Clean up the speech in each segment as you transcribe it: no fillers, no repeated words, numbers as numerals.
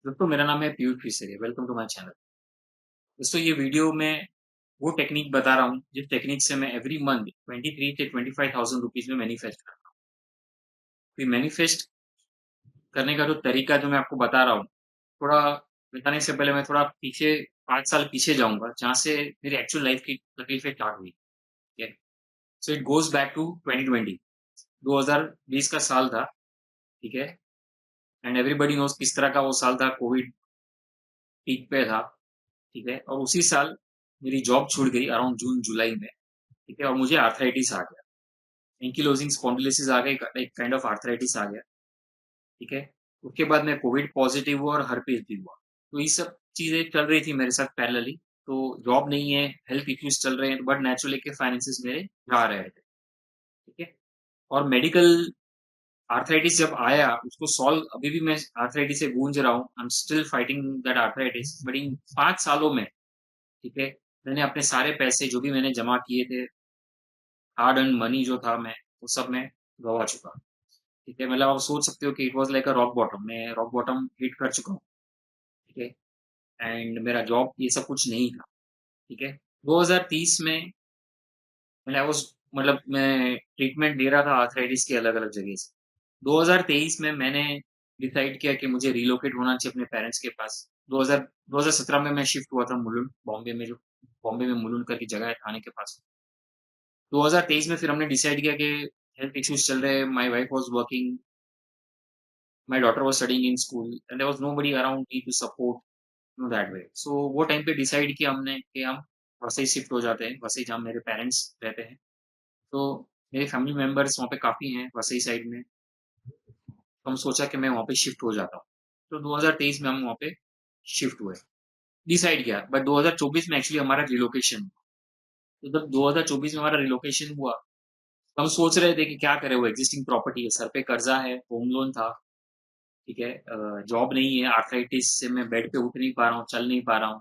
दोस्तों मेरा नाम है Piyush Fisaria. Welcome to my channel. दोस्तों ये वीडियो में वो टेक्निक बता रहा हूँ जिस टेक्निक से मैं एवरी मंथ 23 से 25,000 रुपीज में मैनिफेस्ट करता हूँ। तो मैनिफेस्ट करने का जो तरीका जो मैं आपको बता रहा हूँ, थोड़ा बताने से पहले मैं थोड़ा पीछे 5 साल पीछे जाऊंगा जहाँ से मेरी एक्चुअल लाइफ की तकलीफें स्टार्ट हुई। ठीक है, so it goes back to 2020। 2020 का साल था। ठीक है, एंड एवरीबडी नोज किस तरह का वो साल था। कोविड पीक पे था। ठीक है, और उसी साल मेरी जॉब छूट गई अराउंड जून जुलाई में। ठीक है, और मुझे आर्थराइटिस आ गया। एंकिलोजिंग स्पॉन्डिलोसिस आ गई, एक काइंड ऑफ आर्थराइटिस आ गया। ठीक है, उसके बाद मैं कोविड पॉजिटिव हुआ और हर्पीस भी हुआ। तो ये सब चीजें चल रही थी मेरे साथ पैरेलली। तो जॉब नहीं है, हेल्थ इश्यूज चल रहे हैं, बट नेचुरली के फाइनेंसेस मेरे जा रहे थे। ठीक है, और मेडिकल आर्थराइटिस जब आया उसको सॉल्व, अभी भी मैं आर्थराइटिस से गूंज रहा हूँ। I am still fighting that arthritis, but in 5 सालों में, ठीक है, मैंने अपने सारे पैसे जो भी मैंने जमा किए थे, हार्ड अर्न मनी जो था, मैं वो सब मैं गवा चुका। ठीक है, मतलब आप सोच सकते हो कि it was like a rock bottom. मैं रॉक बॉटम हिट कर चुका हूँ। ठीक है, एंड मेरा जॉब ये सब कुछ नहीं था। ठीक है, 2030 में मतलब आई वाज, मतलब मैं ट्रीटमेंट ले रहा था आर्थराइटिस के अलग अलग जगह से। 2023 में मैंने डिसाइड किया कि मुझे रिलोकेट होना चाहिए अपने पेरेंट्स के पास। 2017 में मैं शिफ्ट हुआ था मुलुंड, बॉम्बे में, जो बॉम्बे में मुलुंड करके जगह है थाने के पास। 2023 में फिर हमने डिसाइड किया कि हेल्थ इश्यूज चल रहे हैं, my wife was working, my daughter was studying in school and there was nobody around me to support that way. So वो टाइम पे डिसाइड किया हमने कि हम वसई शिफ्ट हो जाते हैं, वसई जहाँ मेरे पेरेंट्स रहते हैं। तो मेरे फैमिली मेंबर्स वहाँ पे काफ़ी हैं वसई साइड में। तो हम सोचा कि मैं वहाँ पे शिफ्ट हो जाता हूँ। तो 2023 में हम वहाँ पे शिफ्ट हुए, डिसाइड किया। बट 2024 में एक्चुअली हमारा रिलोकेशन। तो जब 2024 में हमारा रिलोकेशन हुआ, तो हम सोच रहे थे कि क्या करें, वो एग्जिस्टिंग प्रॉपर्टी है, सर पे कर्जा है, होम लोन था। ठीक है, जॉब नहीं है, आर्थराइटिस से मैं बेड पे उठ नहीं पा रहा हूँ, चल नहीं पा रहा हूँ,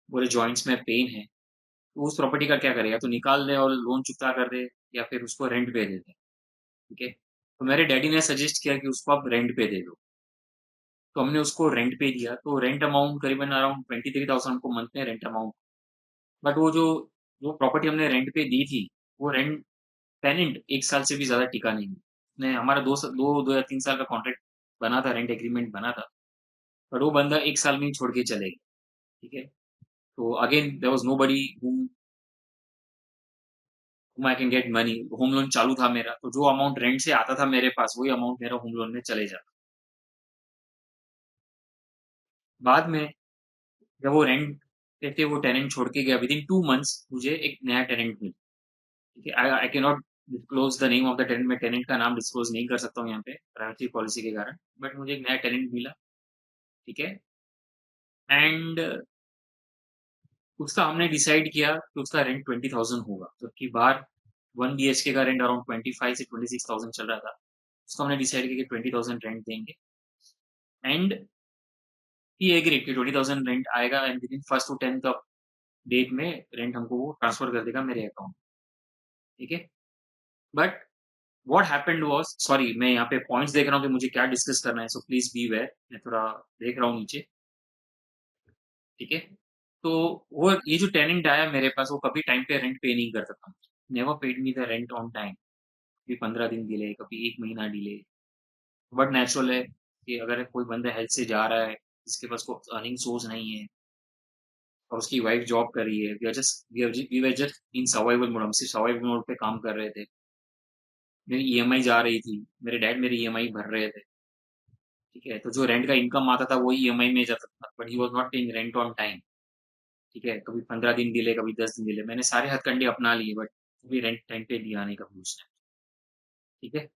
पूरे जॉइंट्स में पेन है। तो उस प्रॉपर्टी का क्या करें, या तो निकाल दे और लोन चुकता कर दे, या फिर उसको रेंट पे दे दे। ठीक है, तो मेरे डैडी ने सजेस्ट किया कि उसको आप रेंट पे दे दो। तो हमने उसको रेंट पे दिया। तो रेंट अमाउंट करीबन अराउंड 23,000 हमको मंथ में रेंट अमाउंट। बट वो जो जो प्रॉपर्टी हमने रेंट पे दी थी, वो रेंट टेनेंट 1 साल से भी ज्यादा टिका नहीं। ने हमारा दो या 3 साल का कॉन्ट्रैक्ट बना था, रेंट एग्रीमेंट बना था। बट वो बंदा 1 साल में ही छोड़ के चले गए। ठीक है, तो again there was nobody I can get money. Home loan चालू था मेरा, तो जो अमाउंट रेंट से आता था मेरे पास, वही अमाउंट मेरा होम लोन में चले जाता। बाद में जब वो रेंट पे थे, वो टेनेंट छोड़ के गया, विद इन 2 मंथ्स मुझे एक नया टेनेंट मिला। ठीक है, I I can not disclose the name of the tenant. मैं टेनेंट का नाम डिस्क्लोज नहीं कर सकता हूँ यहाँ पे, प्राइवेसी पॉलिसी के कारण। बट मुझे एक नया टेनेंट मिला। ठीक है, एंड उसका हमने डिसाइड किया कि उसका रेंट 20,000 होगा, जबकि बाहर 1 BHK का रेंट अराउंड 25 से 26,000 चल रहा था। उसको हमने डिसाइड किया कि 20,000 रेंट देंगे। एंड ही एग्रीड कि 20,000 रेंट आएगा, and within first to 10th of date में रेंट हमको वो ट्रांसफर कर देगा मेरे अकाउंट। ठीक है, but what happened was, sorry मैं यहाँ पे पॉइंट्स देख रहा हूँ कि मुझे क्या डिस्कस करना है, सो प्लीज बी वेयर। मैं थोड़ा देख रहा हूँ नीचे। ठीक है, तो वो ये जो टेनेंट आया मेरे पास, वो कभी टाइम पे रेंट पे नहीं करता था। Never paid me the rent on time. कभी 15 दिन डिले, कभी 1 महीना डिले। बट नेचुरल है कि अगर कोई बंदा हेल्थ से जा रहा है, जिसके पास को अर्निंग सोर्स नहीं है, और उसकी वाइफ जॉब कर रही है, we were just in survival mode. हम सिर्फ सर्वाइवल मोड पे काम कर रहे थे। मेरी ईएमआई जा रही थी, मेरे डैड मेरी ईएमआई भर रहे थे। ठीक है, तो जो रेंट का इनकम आता था वही ईएमआई में जाता था, but he was not paying rent on time. ठीक है, कभी 15 दिन डिले, कभी 10 दिन डिले। मैंने सारे हथकंडे अपना लिए, बट कभी रेंट टाइम पे दिया नहीं कभी उसने। ठीक है,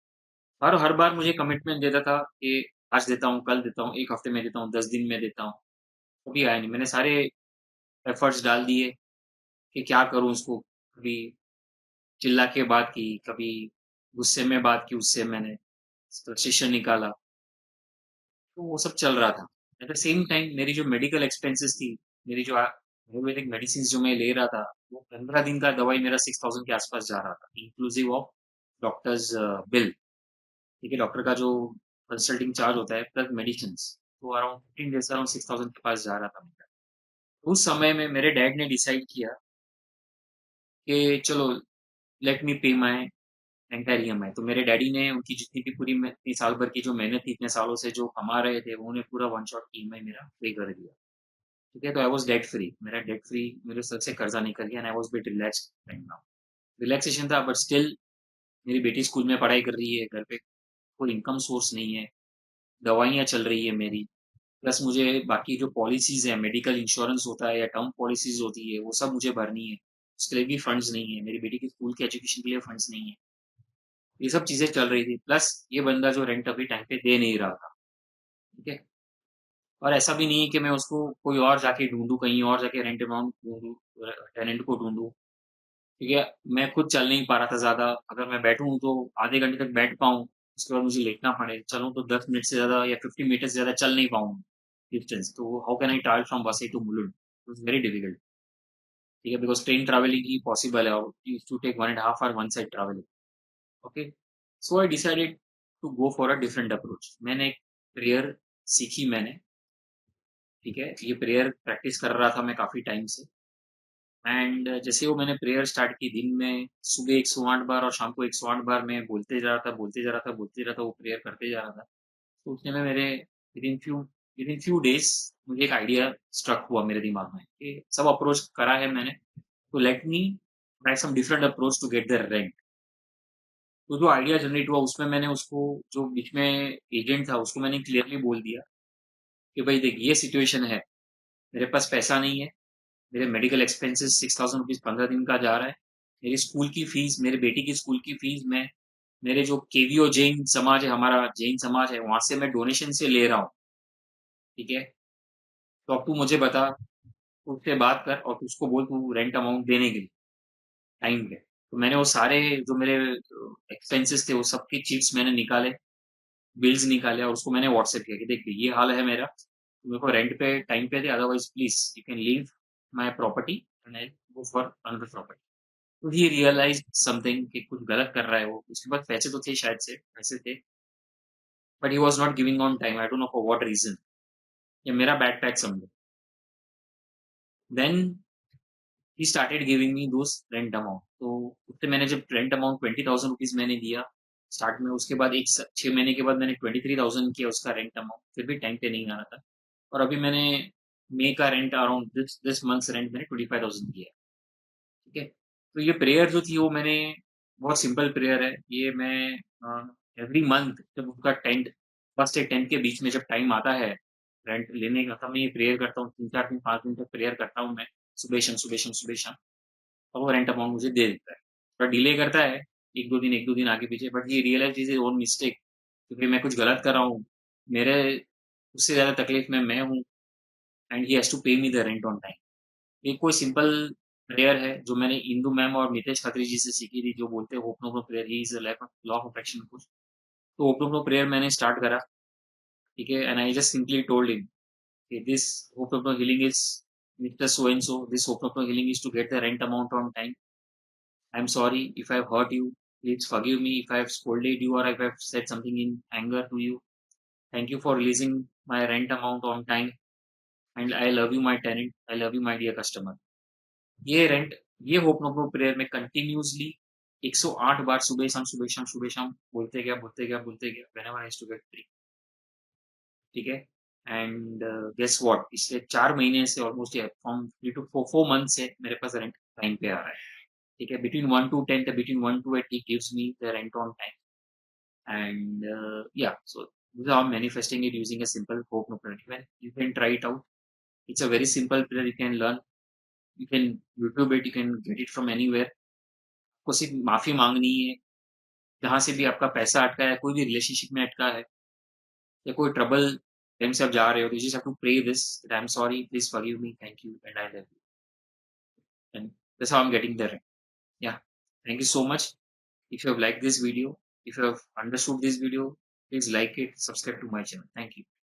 और हर बार मुझे कमिटमेंट देता था कि आज देता हूँ, कल देता हूँ, 1 हफ्ते में देता हूँ, 10 दिन में देता हूँ। कभी आया नहीं। मैंने सारे एफर्ट्स डाल दिए कि क्या करूँ उसको। कभी चिल्ला के बात की, कभी गुस्से में बात की उससे, मैंने फ्रस्ट्रेशन निकाला। तो वो सब चल रहा था। एट द सेम टाइम मेरी जो मेडिकल एक्सपेंसेस थी, मेरी जो आयुर्वेदिक मेडिसिन जो मैं ले रहा था, वो 15 दिन का दवाई मेरा 6,000 के आसपास जा रहा था, इंक्लूसिव ऑफ डॉक्टर्स बिल। ठीक है, डॉक्टर का जो कंसल्टिंग चार्ज होता है प्लस मेडिसिन, तो अराउंड 15 डेज़ अराउंड 6000 के पास जा रहा था मेरा। उस समय में मेरे डैड ने डिसाइड किया कि चलो लेट मी पे माय एंटायर ईएमआई। तो मेरे डैडी ने उनकी जितनी भी पूरी इतनी साल भर की जो मेहनत थी, इतने सालों से जो कमा रहे थे, वो उन्हें पूरा वन शॉट ईएमआई मेरा पे कर दिया। ठीक है? तो आई वाज़ डेट फ्री, मेरा डेट फ्री, मेरे सर से कर्जा निकल गया and I was bit relaxed right now. Relaxation था बट स्टिल मेरी बेटी स्कूल में पढ़ाई कर रही है, घर पे कोई इनकम सोर्स नहीं है, दवाइयाँ चल रही है मेरी, प्लस मुझे बाकी जो पॉलिसीज़ है, मेडिकल इंश्योरेंस होता है या टर्म पॉलिसीज़ होती है, वो सब मुझे भरनी है। उसके लिए भी फंड्स नहीं है, मेरी बेटी की स्कूल की एजुकेशन के लिए फंड्स नहीं है। ये सब चीज़ें चल रही थी, प्लस ये बंदा जो रेंट अभी टाइम पे दे नहीं रहा था, ठीक है? और ऐसा भी नहीं है कि मैं उसको कोई और जाके ढूँढूँ, कहीं और जाके रेंट अमाउंट ढूँढूँ, टेनेंट को ढूँढूँ, ठीक है? मैं खुद चल नहीं पा रहा था ज़्यादा, अगर मैं बैठूँ तो आधे घंटे तक बैठ पाऊँ, उसके बाद मुझे लेटना पड़े, चलूँ तो 10 मिनट से ज़्यादा या 50 मीटर से ज़्यादा चल नहीं पाऊँ डिस्टेंस। तो how can I travel from Vasai to Mulund? It was very difficult, ठीक है? बिकॉज़ ट्रेन ट्रैवलिंग ही पॉसिबल है और it used to take 1 and half hour one side travelling, okay? So I decided to go for a different approach. मैंने एक prayer सीखी मैंने, ठीक है? ये प्रेयर प्रैक्टिस कर रहा था मैं काफ़ी टाइम से एंड जैसे वो मैंने प्रेयर स्टार्ट की दिन में सुबह 108 बार और शाम को 108 बार मैं बोलते जा रहा था, बोलते जा रहा था, बोलते जा रहा था, वो प्रेयर करते जा रहा था। तो उतने में मेरे विदिन फ्यू डेज़ मुझे एक आइडिया स्ट्रक हुआ मेरे दिमाग में कि सब अप्रोच करा है मैंने, तो let me try some different approach to get the rent. तो जो आइडिया जनरेट हुआ उसमें मैंने उसको जो बीच में एजेंट था उसको मैंने क्लियरली बोल दिया कि भाई देख ये सिचुएशन है, मेरे पास पैसा नहीं है, मेरे मेडिकल एक्सपेंसेस 6000 रुपीज़ 15 दिन का जा रहा है। मेरी स्कूल की फीस, मेरी बेटी की स्कूल की फीस मैं मेरे जो केवीओ जैन समाज है, हमारा जैन समाज है, वहाँ से मैं डोनेशन से ले रहा हूँ, ठीक है? तो अब तू मुझे बता, तू उससे बात कर और तू उसको बोल तू रेंट अमाउंट देने के लिए टाइम पे। तो मैंने वो सारे जो मेरे एक्सपेंसेस थे, वो सबके चीट्स मैंने निकाले, बिल्स निकाले और उसको मैंने व्हाट्सएप किया कि देख ये हाल है मेरा, तू मेरे को रेंट पे टाइम पे दे, otherwise please you can leave my property and I go for another property. तो ही रियलाइज्ड समथिंग कि कुछ गलत कर रहा है वो। उसके पास पैसे तो थे शायद से, पैसे थे, but he was not giving on time, I don't know for what reason, या मेरा बैड पैच समझो। Then he started giving me those rent amount. तो उससे मैंने जब रेंट अमाउंट 20,000 रुपीज़ मैंने दिया स्टार्ट में, उसके बाद 6 महीने के बाद मैंने 23,000 किया उसका रेंट अमाउंट, फिर भी टाइम पे नहीं आ रहा था। और अभी मैंने मई का rent around this this months rent मैंने 25,000 किया है, ठीक है? तो ये प्रेयर जो थी वो मैंने बहुत सिंपल प्रेयर है। ये मैं एवरी मंथ जब उसका 10th फर्स्ट से 10th के बीच में जब टाइम आता है रेंट लेने का, तब मैं ये प्रेयर करता हूँ। 3-4 दिन, 5 दिन तक प्रेयर करता हूँ मैं, सुबह शाम, सुबह शाम, सुबह शाम, और वो रेंट अमाउंट मुझे दे देता है। थोड़ा डिले करता है 1-2 दिन आगे पीछे, but he realise his own mistake, क्योंकि मैं कुछ गलत कर रहा हूँ। मेरे उससे ज़्यादा तकलीफ में मैं हूँ एंड ही हैज़ टू पे मी द रेंट ऑन टाइम। ये कोई सिंपल प्रेयर है जो मैंने इंदु मैम और नितेश खत्री जी से सीखी थी, जो बोलते हैं ho'oponopono prayer, he is a law of attraction कुछ। तो होपनोपनो प्रेयर मैंने स्टार्ट करा, ठीक है? And I just simply told him कि this ho'oponopono healing is mister so and so, this ho'oponopono healing is to get the rent amount on time. I am sorry if I have hurt you, please forgive me if I have scolded you or if I have said something in anger to you. Thank you for releasing my rent amount on time and I love you my tenant, I love you my dear customer. ये rent ये होपनोपनो prayer में continuously 108 बार सुबह शाम, सुबह शाम, सुबह शाम बोलते गया, बोलते गया, बोलते गया, whenever I used to get free, ठीक है? एंड गेस व्हाट, पिछले 4 महीने से ऑलमोस्ट, या फ्रॉम 3 टू 4 मंथ से मेरे पास रेंट टाइम पे आ रहा है, ठीक है? Between 1 to 10, between 1 to 8 he gives me the rent on time and yeah, so this is how I'm manifesting it using a simple hope no. You can try it out. It's a very simple prayer, you can learn, you can YouTube it, you can get it from anywhere. आपको सिर्फ माफ़ी माँगनी है, जहाँ से भी आपका पैसा अटका है, कोई भी रिलेशनशिप में अटका है या कोई ट्रबल टाइम से आप जा रहे हो, तो you just have to pray this that I am sorry, please forgive me, thank you and I love you, and that's how I am getting there. Yeah, thank you so much. If you have liked this video, if you have understood this video, please like it, subscribe to my channel. Thank you.